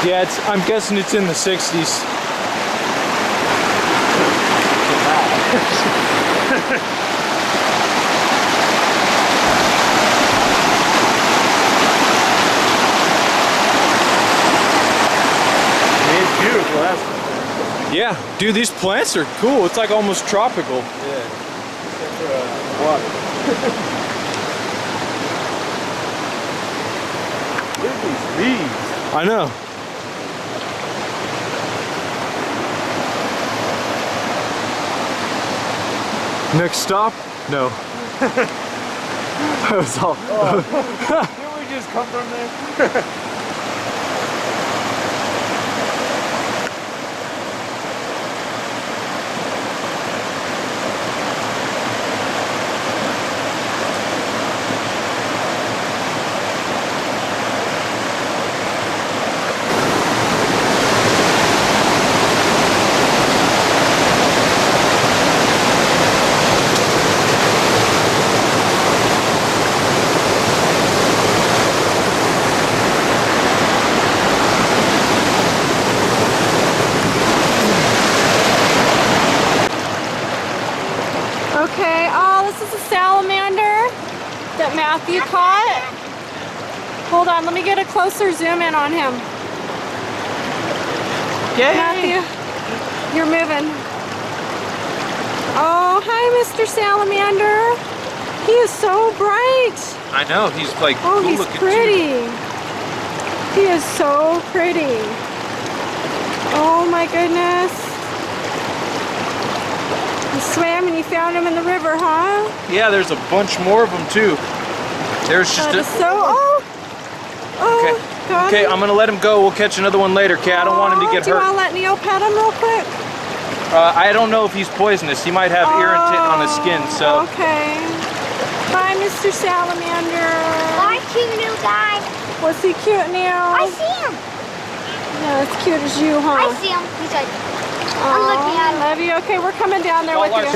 Yeah, I'm guessing it's in the 60s. It's beautiful, that's Yeah, dude, these plants are cool. It's like almost tropical. yeah. Except for water. Look at these leaves. I know. Next stop? No. That was all. Didn't we just come from there? Okay, oh, this is a salamander that Matthew caught. Hold on, let me get a closer zoom in on him. Yay! Matthew, you're moving. Oh, hi, Mr. Salamander. He is so bright. I know, he's like Oh, cool he's looking pretty. He is so pretty. Oh my goodness. You swam and you found him in the river, huh? too. Yeah, there's a bunch more of them too. There's just That a... is so, Okay, got okay, him. I'm gonna let him go. We'll catch another one later, okay? I don't want him to get Do you hurt. want to let Neil pet him real quick? I don't know if he's poisonous. He might have irritant on his skin, so... Okay. Bye, Mr. Salamander. Bye, cute new guy. Was he cute, Neil? I see him. Yeah, as cute as you, huh? I see him. He's like, I'm looking at him. Love you. Okay, we're coming down there with you.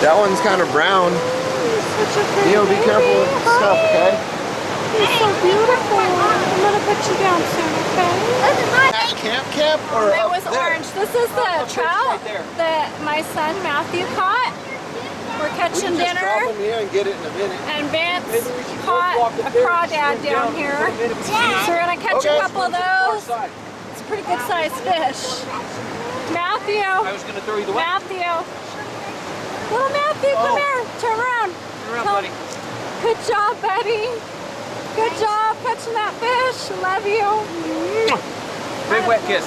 That one's kind of brown. He's such a pretty Neil, be careful with baby. stuff, okay? He's so beautiful. I'm gonna put you down soon, okay? This is my Camp or It up was there? orange. This is the trout right there. that my son Matthew caught. We're We catching can just drop dinner. them here and get it in a minute. And Vance Maybe we should caught both walk a up there and crawdad swim down here. for a minute. So we're gonna catch Okay. a couple of those. It's a pretty good sized fish. Matthew, I was gonna throw you the way. Matthew. Little Matthew, come here. Turn around. Turn around, buddy. Good job, buddy. Good job catching that fish. Love you. Big wet kiss.